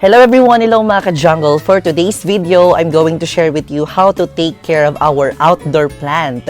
Hello everyone, hello mga ka-jungle. For today's video, I'm going to share with you how to take care of our outdoor plant.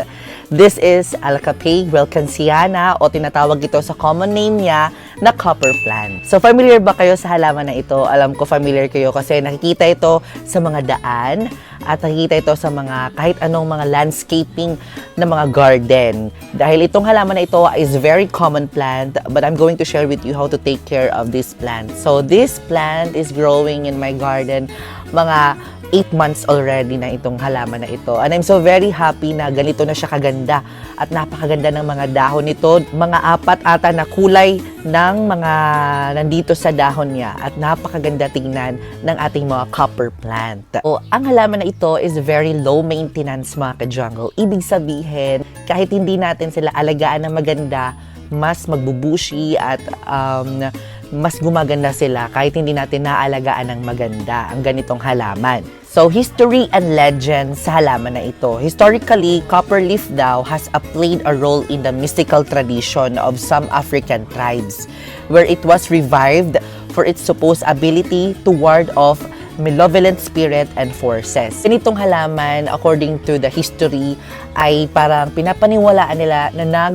This is Alcape wilkinsiana o tinatawag ito sa common name niya na copper plant. So familiar ba kayo sa halaman na ito? Alam ko familiar kayo kasi nakikita ito sa mga daan at nakikita ito sa mga kahit anong mga landscaping na mga garden. Dahil itong halaman na ito is very common plant, but I'm going to share with you how to take care of this plant. So this plant is growing in my garden mga 8 months already na itong halaman na ito. And I'm so very happy na ganito na siya kaganda at napakaganda ng mga dahon nito. Mga 4 ata na kulay ng mga nandito sa dahon niya at napakaganda tingnan ng ating mga copper plant. O, ang halaman na ito is very low maintenance mga ka-jungle. Ibig sabihin, kahit hindi natin sila alagaan na maganda, mas magbubushi at mas gumaganda sila kahit hindi natin naalagaan ng maganda ang ganitong halaman. So, history and legend sa halaman na ito. Historically, copper leaf daw has played a role in the mystical tradition of some African tribes, where it was revived for its supposed ability to ward off malevolent spirit and forces. Ganitong halaman, according to the history, ay parang pinapaniwalaan nila na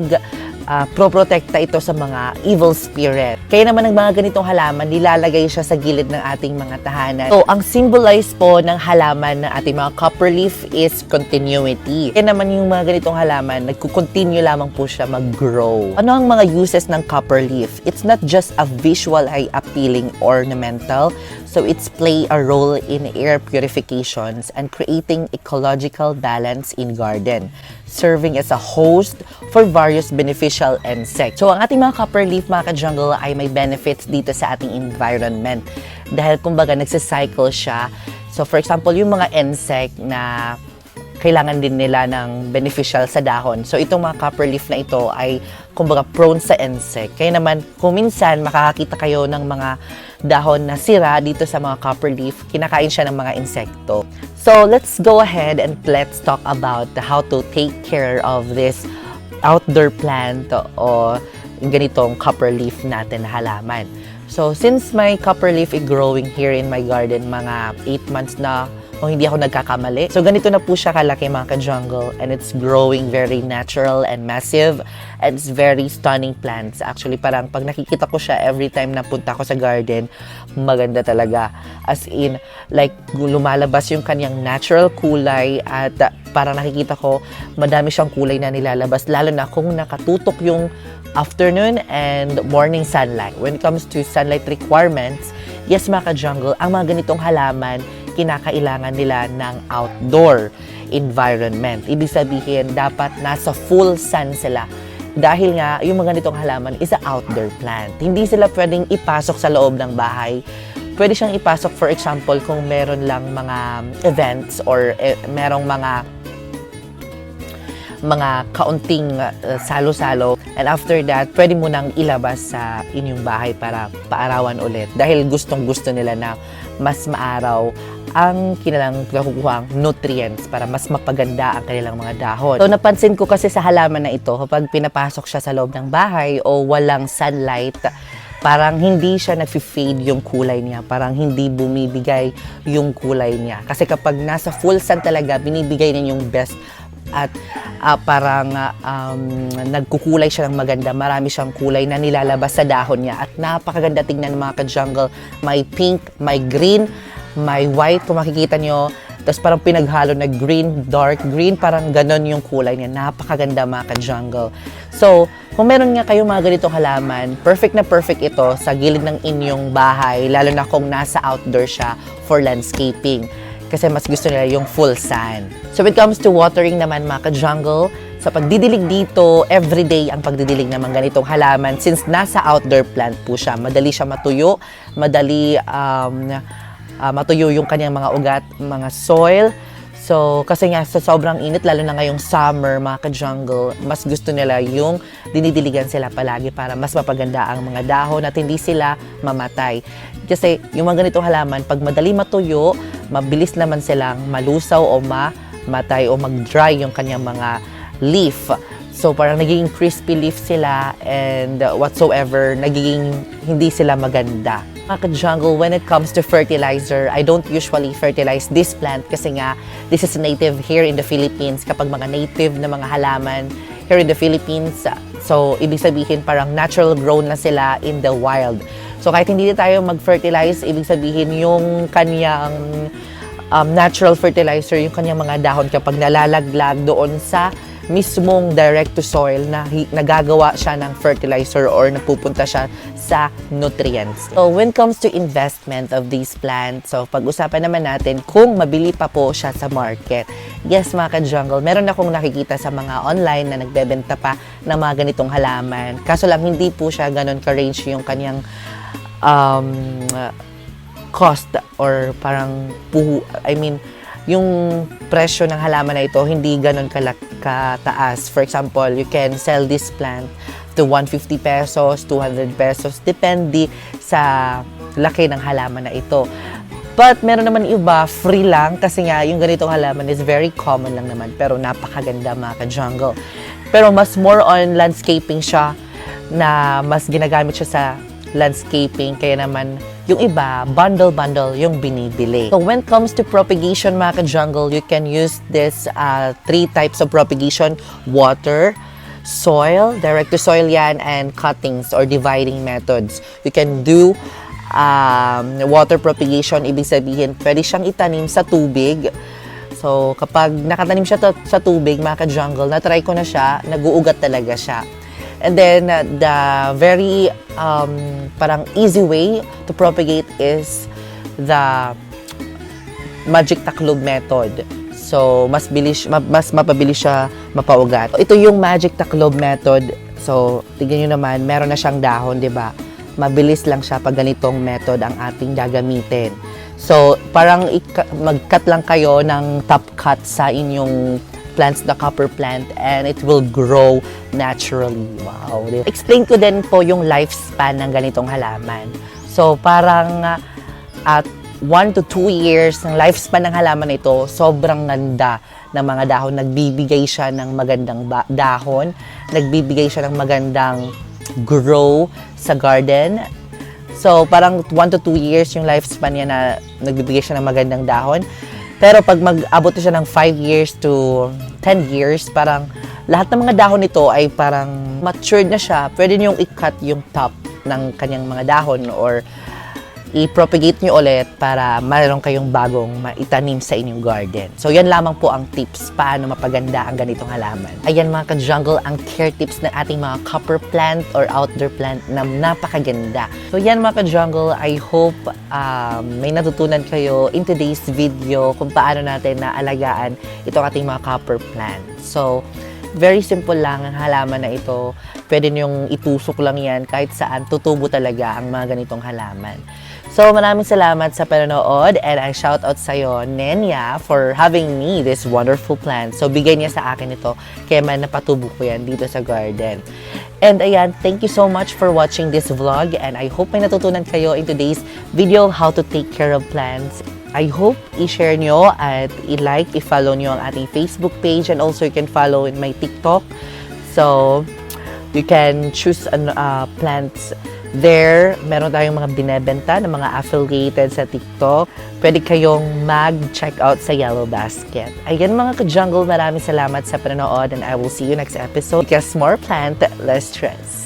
proprotekta ito sa mga evil spirit. Kaya naman ng mga ganitong halaman, nilalagay siya sa gilid ng ating mga tahanan. So, ang symbolize po ng halaman ng ating mga copper leaf is continuity. Kaya naman yung mga ganitong halaman, nagko-continue lamang po siya mag-grow. Ano ang mga uses ng copper leaf? It's not just a visual appealing ornamental, so it's play a role in air purifications and creating ecological balance in garden, serving as a host for various beneficial insects. So, ang ating mga copper leaf, mga ka-jungle, ay may benefits dito sa ating environment. Dahil, kumbaga, nagsicycle siya. So, for example, yung mga insect na kailangan din nila ng beneficial sa dahon. So, itong mga copper leaf na ito ay, kumbaga, prone sa insect. Kaya naman, kung minsan, makakakita kayo ng mga dahon na sira dito sa mga copper leaf, kinakain siya ng mga insekto. So, let's go ahead and let's talk about how to take care of this outdoor plant o ganitong copper leaf natin na halaman. So, since my copper leaf is growing here in my garden, mga 8 months na kung hindi ako nagkakamali. So, ganito na po siya kalaki mga ka-jungle, and it's growing very natural and massive, and it's very stunning plants. Actually, parang pag nakikita ko siya every time na punta ko sa garden, maganda talaga. As in, like, lumalabas yung kanyang natural kulay at parang nakikita ko, madami siyang kulay na nilalabas, lalo na kung nakatutok yung afternoon and morning sunlight. When it comes to sunlight requirements, yes mga ka-jungle, ang mga ganitong halaman, kinakailangan nila ng outdoor environment. Ibig sabihin, dapat nasa full sun sila. Dahil nga, yung mga ganitong halaman is a outdoor plant. Hindi sila pwedeng ipasok sa loob ng bahay. Pwede siyang ipasok, for example, kung meron lang mga events or merong mga kaunting salo-salo. And after that, pwede mo nang ilabas sa inyong bahay para paarawan ulit. Dahil gustong-gusto nila na mas maaraw ang kanilang nakukuhang nutrients para mas mapaganda ang kanilang mga dahon. So, napansin ko kasi sa halaman na ito, kapag pinapasok siya sa loob ng bahay o walang sunlight, parang hindi siya nag-fade yung kulay niya. Parang hindi bumibigay yung kulay niya. Kasi kapag nasa full sun talaga, binibigay niya yung best at parang nagkukulay siya ng maganda. Marami siyang kulay na nilalabas sa dahon niya. At napakaganda tingnan ng mga ka-jungle. May pink, may green, may white, kung makikita nyo. Tapos parang pinaghalo na green, dark green. Parang ganon yung kulay niya. Napakaganda mga ka-jungle. So, kung meron nga kayo mga ganitong halaman, perfect na perfect ito sa gilid ng inyong bahay. Lalo na kung nasa outdoor siya for landscaping. Kasi mas gusto nila yung full sun. So, when it comes to watering naman mga ka-jungle, sa pagdidilig dito, everyday ang pagdidilig naman ganitong halaman. Since nasa outdoor plant po siya, madali siya matuyo, madali matuyo yung kanyang mga ugat, mga soil. So, kasi nga sa sobrang init, lalo na ngayong summer, mga ka-jungle, mas gusto nila yung dinidiligan sila palagi para mas mapaganda ang mga dahon at hindi sila mamatay. Kasi yung mga ganitong halaman, pag madali matuyo, mabilis naman silang malusaw o mamatay o mag-dry yung kanyang mga leaf. So, parang nagiging crispy leaf sila and whatsoever, nagiging hindi sila maganda. Mga ka-jungle, when it comes to fertilizer, I don't usually fertilize this plant kasi nga, this is native here in the Philippines. Kapag mga native na mga halaman here in the Philippines, so ibig sabihin parang natural grown na sila in the wild. So kahit hindi tayo mag-fertilize, ibig sabihin yung kanyang natural fertilizer, yung kanyang mga dahon kapag nalalaglag doon sa mismong direct to soil na nagagawa siya ng fertilizer or napupunta siya sa nutrients. So when it comes to investment of these plants, so pag-usapan naman natin kung mabili pa po siya sa market. Yes, mga ka-jungle, meron akong nakikita sa mga online na nagbebenta pa ng mga ganitong halaman. Kaso lang hindi po siya ganun ka-range yung kanyang cost or parang yung presyo ng halaman na ito hindi ganun kataas. For example, you can sell this plant to 150 pesos, 200 pesos, depende sa laki ng halaman na ito. But meron naman iba, free lang kasi nga yung ganitong halaman is very common lang naman pero napakaganda mga ka-jungle. Pero mas more on landscaping siya na mas ginagamit siya sa landscaping kaya naman yung iba, bundle-bundle yung binibili. So when it comes to propagation mga ka-jungle, you can use this 3 types of propagation: water, soil, direct to soil yan, and cuttings or dividing methods. You can do water propagation, ibig sabihin pwede siyang itanim sa tubig. So kapag nakatanim siya sa tubig mga ka-jungle, na-try ko na siya, nag-uugat talaga siya. And then, the very parang easy way to propagate is the magic taklob method. So, mas mapabilis siya mapaugat. Ito yung magic taklob method. So, tignan nyo naman, meron na siyang dahon, di ba? Mabilis lang siya pag ganitong method ang ating gagamitin. So, parang mag-cut lang kayo ng top cut sa inyong plants, the copper plant, and it will grow naturally. Wow! Explain ko din po yung lifespan ng ganitong halaman. So, parang at 1 to 2 years ng lifespan ng halaman ito, sobrang ganda ng mga dahon. Nagbibigay siya ng magandang dahon, nagbibigay siya ng magandang grow sa garden. So, parang 1 to 2 years yung lifespan niya na nagbibigay siya ng magandang dahon. Pero pag mag-abot siya ng 5 years to 10 years, parang lahat ng mga dahon nito ay parang matured na siya. Pwede niyong i-cut yung top ng kanyang mga dahon or i-propagate niyo ulit para mayroon kayong bagong maitanim sa inyong garden. So, yan lamang po ang tips paano mapaganda ang ganitong halaman. Ayan mga ka-jungle, ang care tips ng ating mga copper plant or outdoor plant na napakaganda. So, yan mga ka-jungle, I hope may natutunan kayo in today's video kung paano natin naalagaan itong ating mga copper plant. So, very simple lang ang halaman na ito. Pwede niyong itusok lang yan kahit saan. Tutubo talaga ang mga ganitong halaman. So, maraming salamat sa panonood and I shout out sa'yo, Nenya, for having me this wonderful plant. So, bigay niya sa akin ito kaya man napatubo ko yan dito sa garden. And ayan, thank you so much for watching this vlog and I hope may natutunan kayo in today's video how to take care of plants. I hope i-share nyo at i-like, i-follow nyo ang ating Facebook page and also you can follow in my TikTok. So, you can choose plants there. Meron tayong mga binebenta ng mga affiliated sa TikTok. Pwede kayong mag-check out sa Yellow Basket. Ayan mga ka-jungle, maraming salamat sa panonood and I will see you next episode. Because more plant, less stress.